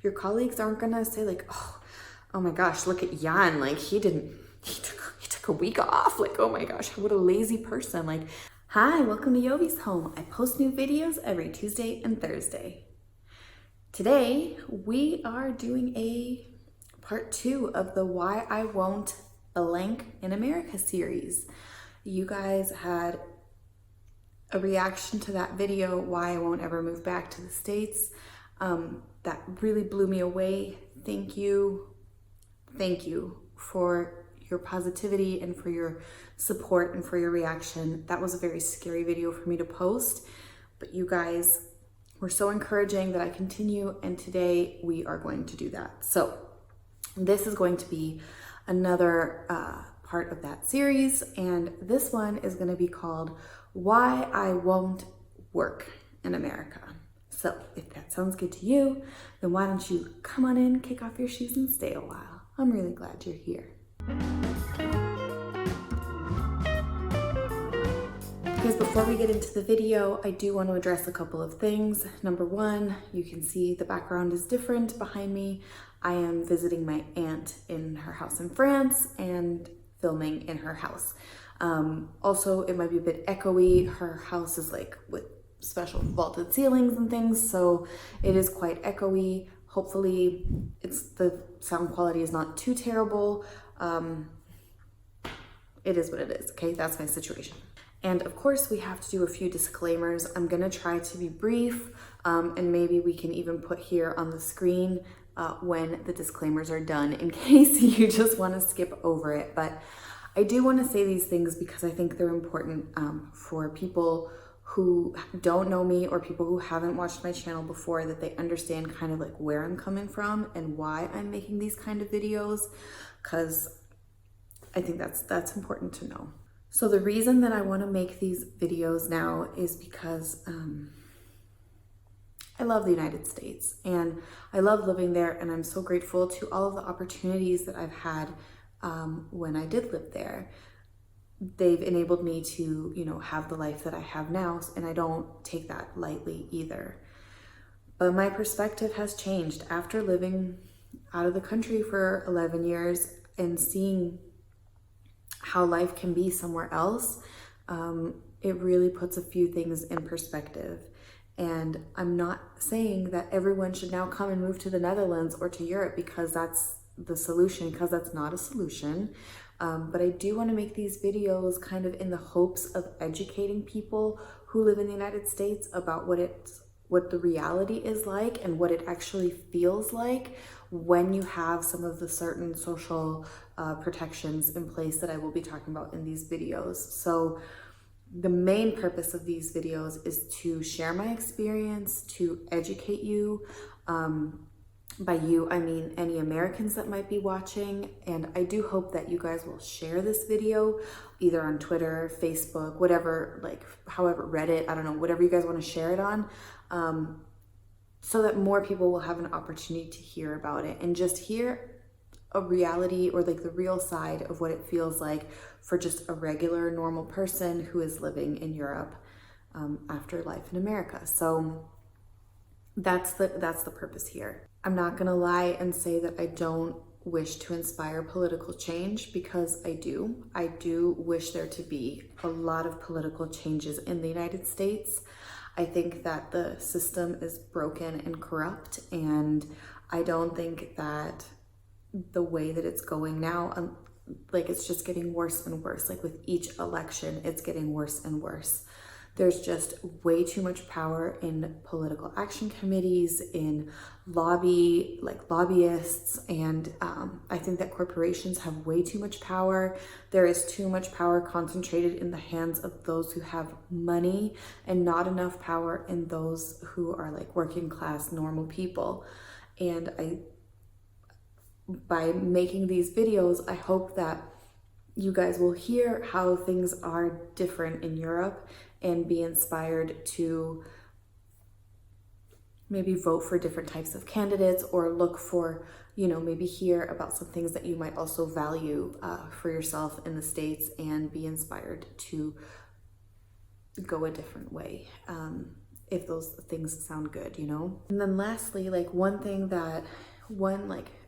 Your colleagues aren't gonna say like, oh my gosh, look at Jan, like he took a week off, like, oh my gosh, what a lazy person. Like, hi, welcome to Jovie's home. I post new videos every Tuesday and Thursday. Today, we are doing a part 2 of the Why I Won't Blank in America series. You guys had a reaction to that video, Why I Won't Ever Move Back to the States. That really blew me away. Thank you for your positivity and for your support and for your reaction. That was a very scary video for me to post, but you guys were so encouraging that I continue, and today we are going to do that. So this is going to be another part of that series, and this one is going to be called Why I Won't Work in America. So if that sounds good to you, then why don't you come on in, kick off your shoes, and stay a while. I'm really glad you're here. Because before we get into the video, I do want to address a couple of things. Number one, you can see the background is different behind me. I am visiting my aunt in her house in France and filming in her house. Also, it might be a bit echoey. Her house is like with special vaulted ceilings and things, so it is quite echoey. Hopefully the sound quality is not too terrible. It is what it is, okay? That's my situation. And of course, we have to do a few disclaimers. I'm gonna try to be brief, and maybe we can even put here on the screen when the disclaimers are done in case you just wanna skip over it. But I do wanna say these things because I think they're important for people who don't know me or people who haven't watched my channel before, that they understand kind of like where I'm coming from and why I'm making these kind of videos, because I think that's important to know. So the reason that I want to make these videos now is because I love the United States and I love living there, and I'm so grateful to all of the opportunities that I've had when I did live there. They've enabled me to, have the life that I have now, and I don't take that lightly either. But my perspective has changed after living out of the country for 11 years and seeing how life can be somewhere else. It really puts a few things in perspective. And I'm not saying that everyone should now come and move to the Netherlands or to Europe because that's the solution, because that's not a solution. But I do want to make these videos kind of in the hopes of educating people who live in the United States about what the reality is like and what it actually feels like when you have some of the certain social protections in place that I will be talking about in these videos. So the main purpose of these videos is to share my experience, to educate you. By you, I mean any Americans that might be watching, and I do hope that you guys will share this video either on Twitter, Facebook, whatever, like however, Reddit, I don't know, whatever you guys want to share it on, so that more people will have an opportunity to hear about it and just hear a reality or like the real side of what it feels like for just a regular, normal person who is living in Europe after life in America. So that's the purpose here. I'm not gonna lie and say that I don't wish to inspire political change, because I do. I do wish there to be a lot of political changes in the United States. I think that the system is broken and corrupt, and I don't think that the way that it's going now, like it's just getting worse and worse. Like with each election, it's getting worse and worse. There's just way too much power in political action committees, in lobbyists, and I think that corporations have way too much power. There is too much power concentrated in the hands of those who have money, and not enough power in those who are like working class, normal people. And by making these videos, I hope that you guys will hear how things are different in Europe and be inspired to maybe vote for different types of candidates, or look for, maybe hear about some things that you might also value for yourself in the States, and be inspired to go a different way. if those things sound good, you know? And then lastly, like one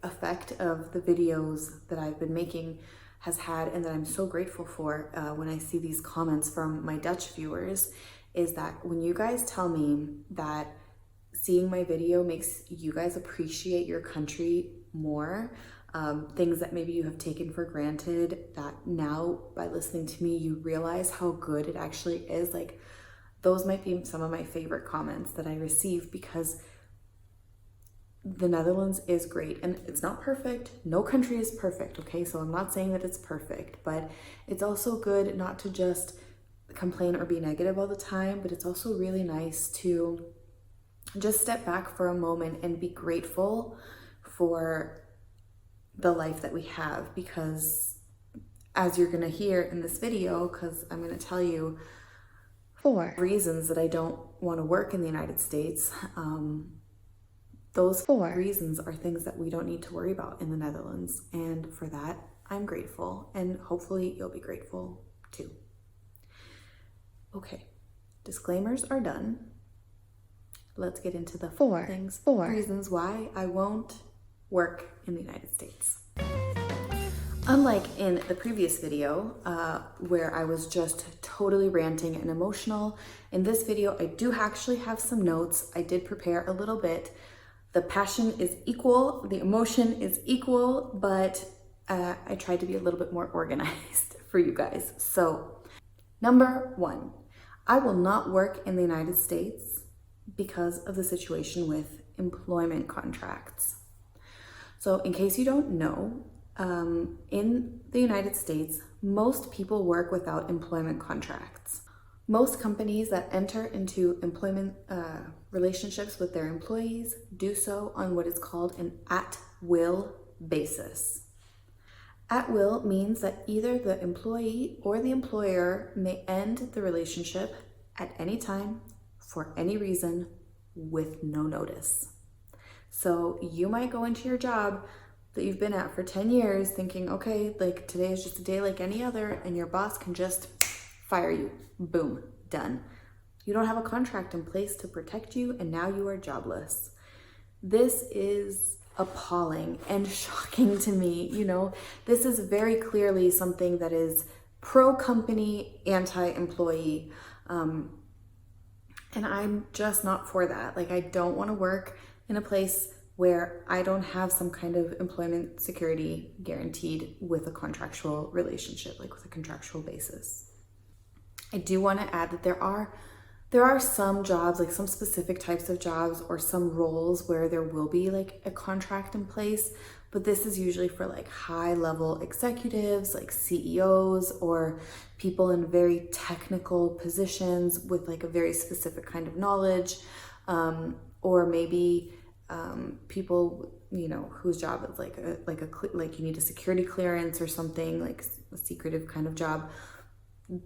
effect of the videos that I've been making has had, and that I'm so grateful for when I see these comments from my Dutch viewers, is that when you guys tell me that seeing my video makes you guys appreciate your country more, things that maybe you have taken for granted, that now by listening to me you realize how good it actually is, like those might be some of my favorite comments that I receive, because the Netherlands is great, and it's not perfect. No country is perfect, okay? So I'm not saying that it's perfect, but it's also good not to just complain or be negative all the time, but it's also really nice to just step back for a moment and be grateful for the life that we have, because as you're gonna hear in this video, because I'm gonna tell you 4 reasons that I don't want to work in the United States. Those 4 reasons are things that we don't need to worry about in the Netherlands. And for that, I'm grateful. And hopefully you'll be grateful too. Okay, disclaimers are done. Let's get into the 4 reasons why I won't work in the United States. Unlike in the previous video, where I was just totally ranting and emotional, in this video I do actually have some notes. I did prepare a little bit. The passion is equal, the emotion is equal, but I tried to be a little bit more organized for you guys. So, number 1, I will not work in the United States because of the situation with employment contracts. So in case you don't know, in the United States, most people work without employment contracts. Most companies that enter into employment relationships with their employees do so on what is called an at-will basis. At-will means that either the employee or the employer may end the relationship at any time, for any reason, with no notice. So you might go into your job that you've been at for 10 years thinking, okay, like today is just a day like any other, and your boss can just fire you. Boom, done. You don't have a contract in place to protect you, and now you are jobless. This is appalling and shocking to me. You know, this is very clearly something that is pro-company, anti-employee. And I'm just not for that. Like, I don't want to work in a place where I don't have some kind of employment security guaranteed with a contractual relationship, like with a contractual basis. I do want to add that there are some jobs, like some specific types of jobs or some roles where there will be like a contract in place, but this is usually for like high level executives, like CEOs, or people in very technical positions with like a very specific kind of knowledge, or maybe people, you know, whose job is like you need a security clearance or something, like a secretive kind of job.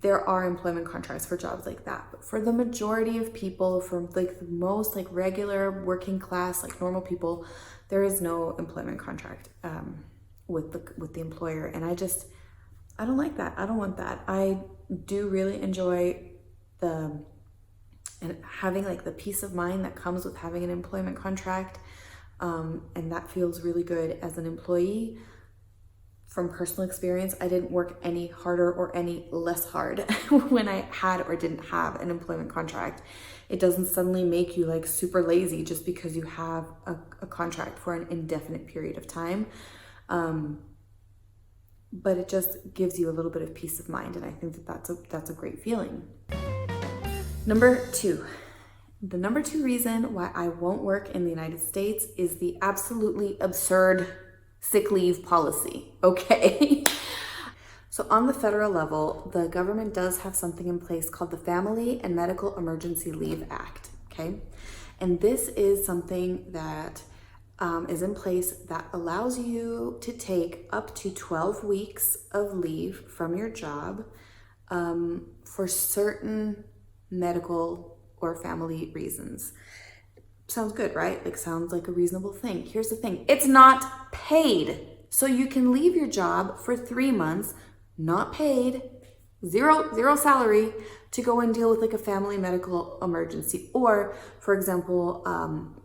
There are employment contracts for jobs like that, but for the majority of people, for like the most like regular working class, like normal people, there is no employment contract with the employer, and I don't like that. I don't want that. I do really enjoy and having like the peace of mind that comes with having an employment contract, and that feels really good as an employee. From personal experience, I didn't work any harder or any less hard when I had or didn't have an employment contract. It doesn't suddenly make you like super lazy just because you have a contract for an indefinite period of time. But it just gives you a little bit of peace of mind, and I think that that's a great feeling. Number 2. The number 2 reason why I won't work in the United States is the absolutely absurd sick leave policy, okay? So on the federal level, the government does have something in place called the Family and Medical Emergency Leave Act, okay? And this is something that is in place that allows you to take up to 12 weeks of leave from your job for certain medical or family reasons. Sounds good, right? Like, sounds like a reasonable thing. Here's the thing. It's not paid. So you can leave your job for 3 months, not paid, zero salary to go and deal with like a family medical emergency. Or for example,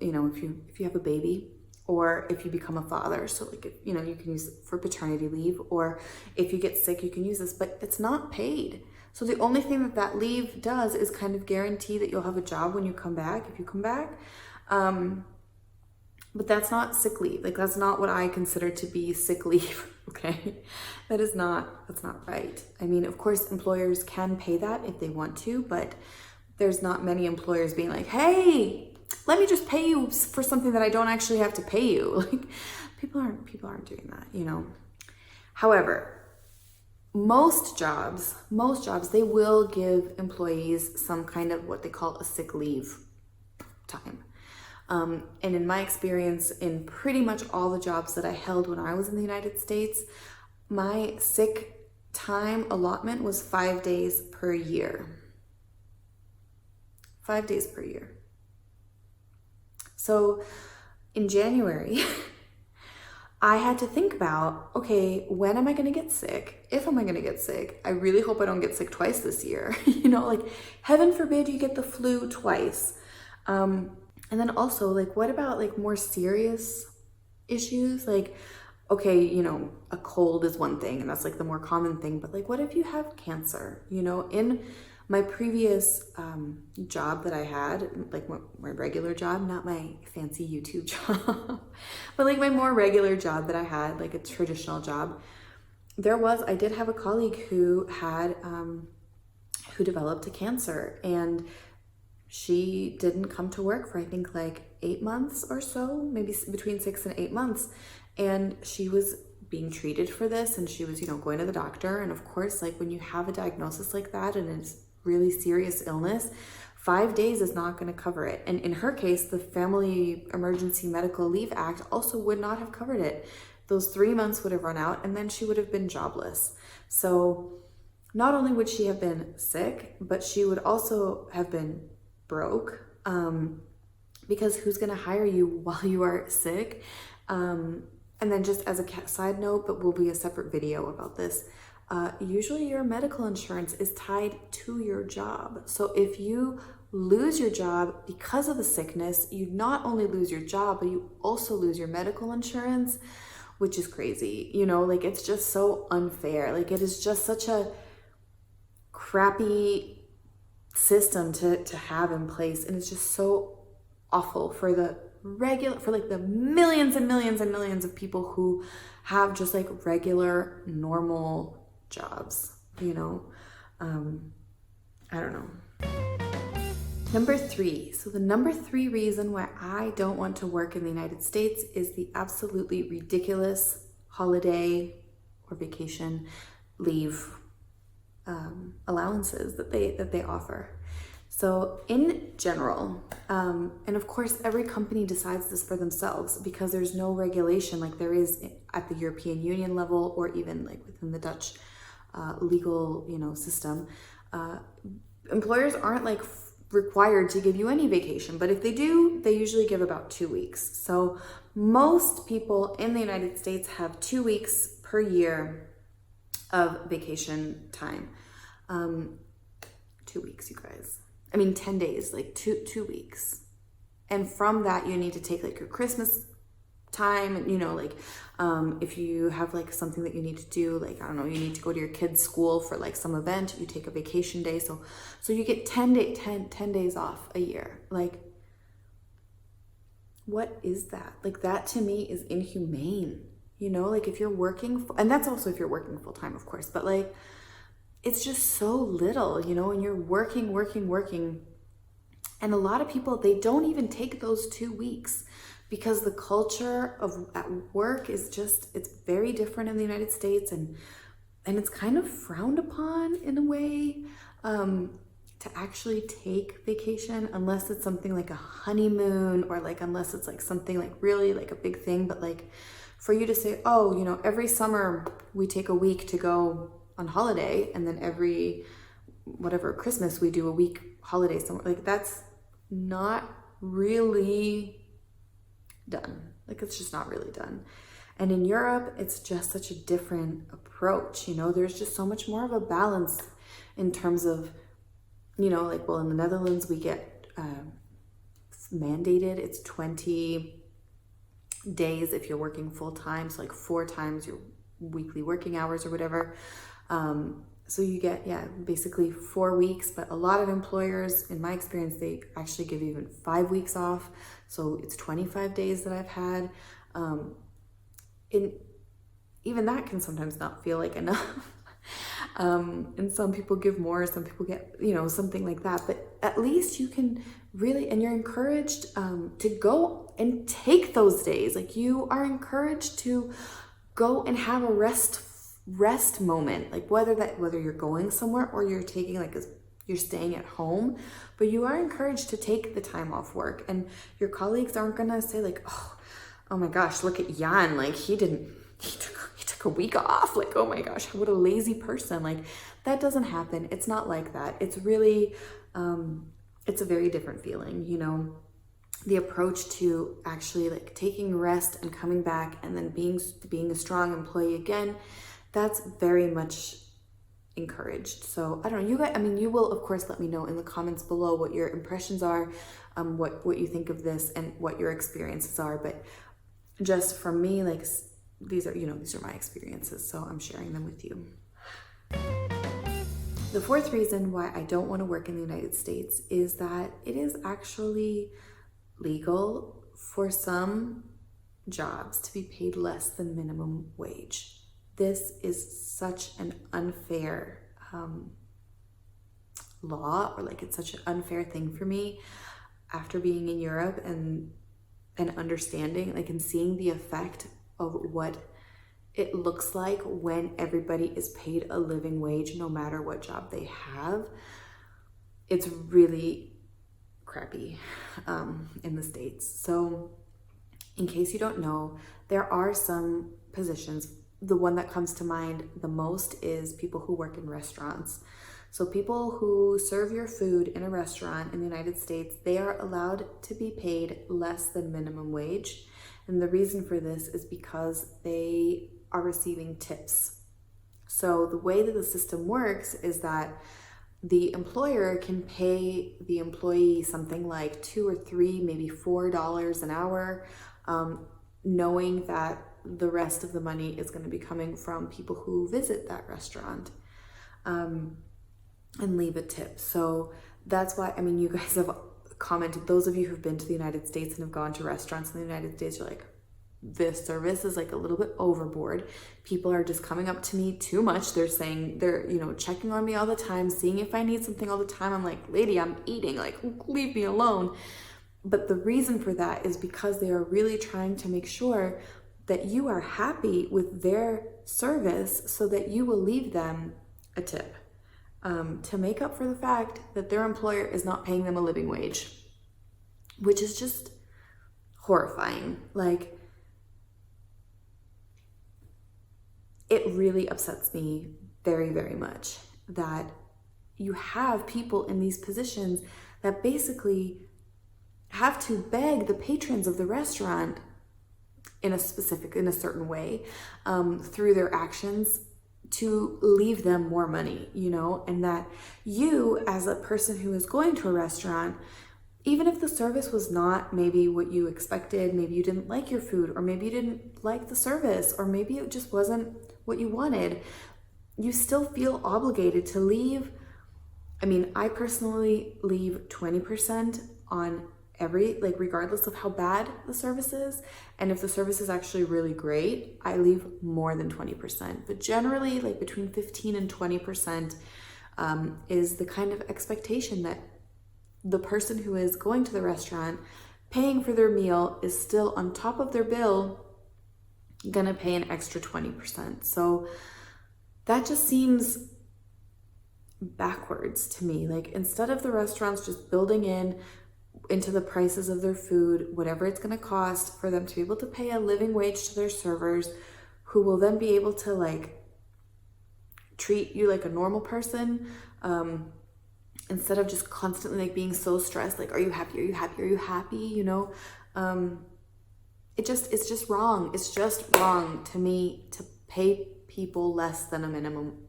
you know, if you have a baby, or if you become a father, so like, you know, you can use it for paternity leave, or if you get sick, you can use this, but it's not paid. So the only thing that that leave does is kind of guarantee that you'll have a job when you come back, if you come back. But that's not sick leave. Like, that's not what I consider to be sick leave, okay? That's not right. I mean, of course, employers can pay that if they want to, but there's not many employers being like, hey, let me just pay you for something that I don't actually have to pay you. Like, people aren't doing that, you know? However, most jobs, they will give employees some kind of what they call a sick leave time. And in my experience, in pretty much all the jobs that I held when I was in the United States, my sick time allotment was 5 days per year. 5 days per year. So in January, I had to think about, okay, when am I going to get sick? If am I going to get sick? I really hope I don't get sick twice this year. You know, like, heaven forbid you get the flu twice. And then also, like, what about like more serious issues? Like, okay, you know, a cold is one thing and that's like the more common thing, but like, what if you have cancer? You know, in my previous job that I had, like my regular job, not my fancy YouTube job, but like my more regular job that I had, like a traditional job, I did have a colleague who had, who developed a cancer, and she didn't come to work for I think like 8 months or so, maybe between 6 and 8 months. And she was being treated for this, and she was, you know, going to the doctor. And of course, like when you have a diagnosis like that and it's really serious illness, 5 days is not going to cover it. And in her case, the Family Emergency Medical Leave Act also would not have covered it. Those 3 months would have run out, and then she would have been jobless. So not only would she have been sick, but she would also have been broke, because who's going to hire you while you are sick? And then just as a side note, but will be a separate video about this, usually your medical insurance is tied to your job. So if you lose your job because of the sickness, you not only lose your job, but you also lose your medical insurance, which is crazy. You know, like, it's just so unfair. Like, it is just such a crappy system to have in place, and it's just so awful for like the millions and millions and millions of people who have just like regular normal jobs, you know. I don't know. Number 3. So the number 3 reason why I don't want to work in the United States is the absolutely ridiculous holiday or vacation leave allowances that they offer. So in general, and of course every company decides this for themselves because there's no regulation like there is at the European Union level or even like within the Dutch legal, you know, system. Employers aren't like required to give you any vacation, but if they do, they usually give about 2 weeks. So most people in the United States have 2 weeks per year of vacation time. 2 weeks, you guys. I mean, 10 days, like two weeks. And from that, you need to take like your Christmas time, and, you know, like, if you have like something that you need to do, like, I don't know, you need to go to your kid's school for like some event, you take a vacation day. So you get 10 days off a year. Like, what is that? Like, that to me is inhumane. You know, like if you're working, and that's also if you're working full time, of course, but like, it's just so little, you know, and you're working. And a lot of people, they don't even take those 2 weeks because the culture of at work is just, it's very different in the United States, and it's kind of frowned upon in a way, to actually take vacation, unless it's something like a honeymoon, or like, unless it's like something like really like a big thing. But like, for you to say, oh, you know, every summer we take a week to go on holiday, and then every whatever Christmas we do a week holiday somewhere, like, that's not really done. Like, it's just not really done. And in Europe, it's just such a different approach, you know. There's just so much more of a balance. in terms of, you know, like, well, in the Netherlands, we get mandated, it's 20 days if you're working full time, so like 4 times your weekly working hours or whatever. So you get, yeah, basically 4 weeks, but a lot of employers, in my experience, they actually give even 5 weeks off. So it's 25 days that I've had. And even that can sometimes not feel like enough. And some people give more, some people get, you know, something like that. But at least you can really, and you're encouraged to go and take those days. Like, you are encouraged to go and have a rest moment, like whether you're going somewhere or you're taking you're staying at home, but you are encouraged to take the time off work. And your colleagues aren't gonna say like, oh my gosh, look at Jan, like he took a week off, like, oh my gosh, what a lazy person. Like, that doesn't happen. It's not like that. It's really it's a very different feeling, you know. The approach to actually like taking rest and coming back and then being a strong employee again, that's very much encouraged. So I don't know, you guys, I mean, you will of course let me know in the comments below what your impressions are, what you think of this and what your experiences are. But just from me, like, these are my experiences, so I'm sharing them with you. The fourth reason why I don't want to work in the United States is that it is actually legal for some jobs to be paid less than minimum wage. This is such an unfair law, or like, it's such an unfair thing for me after being in Europe and understanding, like, and seeing the effect of what it looks like when everybody is paid a living wage no matter what job they have. It's really crappy in the States. So in case you don't know, there are some positions. The one that comes to mind the most is people who work in restaurants. So people who serve your food in a restaurant in the United States, they are allowed to be paid less than minimum wage. And the reason for this is because they are receiving tips. So the way that the system works is that the employer can pay the employee something like $2 or $3, maybe $4 an hour, knowing that the rest of the money is going to be coming from people who visit that restaurant and leave a tip. So that's why, I mean, you guys have commented, those of you who've been to the United States and have gone to restaurants in the United States, you're like, this service is like a little bit overboard. People are just coming up to me too much. They're saying, they're, you know, checking on me all the time, seeing if I need something all the time. I'm like, lady, I'm eating, like, leave me alone. But the reason for that is because they are really trying to make sure that you are happy with their service so that you will leave them a tip, to make up for the fact that their employer is not paying them a living wage, which is just horrifying. Like, it really upsets me very, very much that you have people in these positions that basically have to beg the patrons of the restaurant in a certain way, through their actions, to leave them more money, you know. And that you, as a person who is going to a restaurant, even if the service was not maybe what you expected, maybe you didn't like your food, or maybe you didn't like the service, or maybe it just wasn't what you wanted, you still feel obligated to leave. I mean, I personally leave 20% on every, like, regardless of how bad the service is. And if the service is actually really great, I leave more than 20%. But generally, like, between 15 and 20% is the kind of expectation that the person who is going to the restaurant, paying for their meal, is still on top of their bill gonna pay an extra 20%. So that just seems backwards to me. Like, instead of the restaurants just building into the prices of their food whatever it's going to cost for them to be able to pay a living wage to their servers, who will then be able to, like, treat you like a normal person, instead of just constantly, like, being so stressed, like, are you happy, are you happy, are you happy, you know. It's just wrong. It's just wrong to me to pay people less than a minimum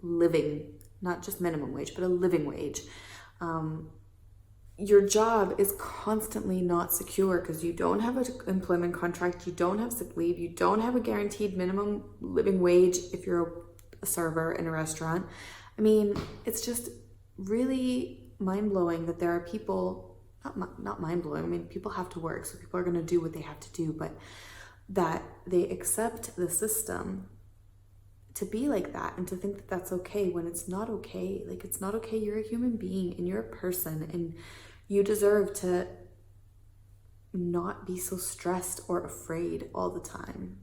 living not just minimum wage, but a living wage. Your job is constantly not secure because you don't have an employment contract, you don't have sick leave, you don't have a guaranteed minimum living wage if you're a server in a restaurant. I mean, it's just really mind-blowing that there are people, not mind-blowing, I mean, people have to work, so people are going to do what they have to do, but that they accept the system to be like that and to think that that's okay when it's not okay. Like, it's not okay. You're a human being and you're a person, and you deserve to not be so stressed or afraid all the time.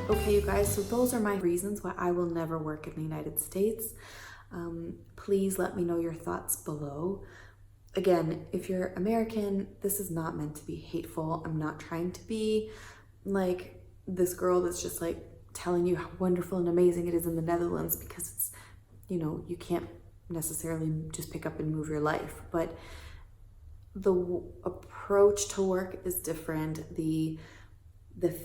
Okay, you guys, so those are my reasons why I will never work in the United States. Please let me know your thoughts below. Again, if you're American, this is not meant to be hateful. I'm not trying to be like this girl that's just like telling you how wonderful and amazing it is in the Netherlands, because it's, you know, you can't necessarily just pick up and move your life, but the approach to work is different. The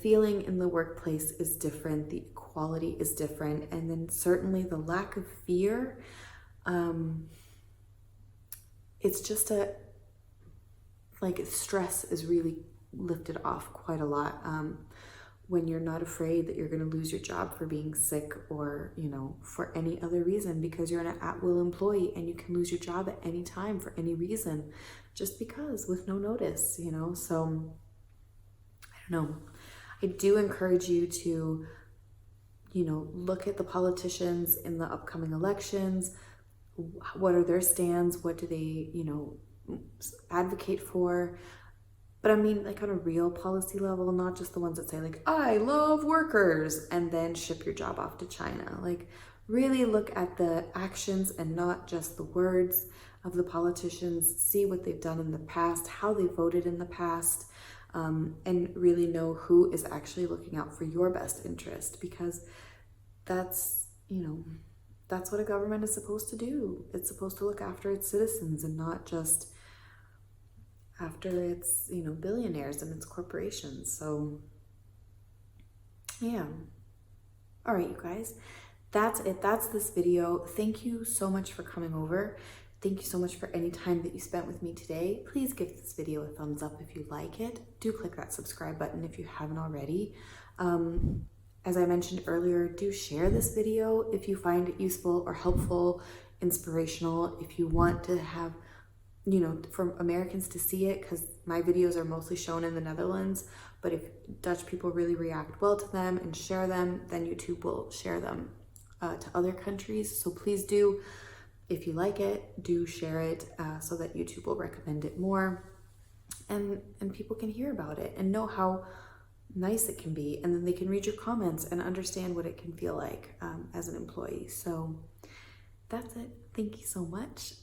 feeling in the workplace is different. The equality is different. And then certainly the lack of fear, it's just like stress is really lifted off quite a lot. When you're not afraid that you're going to lose your job for being sick or, you know, for any other reason, because you're an at-will employee and you can lose your job at any time for any reason, just because, with no notice, you know. So I don't know. I do encourage you to, you know, look at the politicians in the upcoming elections. What are their stands? What do they, you know, advocate for? But I mean, like on a real policy level, not just the ones that say like, I love workers, and then ship your job off to China. Like, really look at the actions and not just the words of the politicians. See what they've done in the past, how they voted in the past, and really know who is actually looking out for your best interest, because that's, you know, that's what a government is supposed to do. It's supposed to look after its citizens and not just after its, you know, billionaires and its corporations. So yeah. All right, you guys, that's it. That's this video. Thank you so much for coming over. Thank you so much for any time that you spent with me today. Please give this video a thumbs up if you like it. Do click that subscribe button if you haven't already. As I mentioned earlier, do share this video if you find it useful or helpful, inspirational. If you want to have, you know, for Americans to see it, because my videos are mostly shown in the Netherlands, but if Dutch people really react well to them and share them, then YouTube will share them to other countries. So please do, if you like it, do share it so that YouTube will recommend it more, and people can hear about it and know how nice it can be, and then they can read your comments and understand what it can feel like as an employee. So that's it. Thank you so much.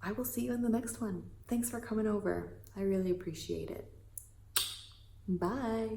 I will see you in the next one. Thanks for coming over. I really appreciate it. Bye.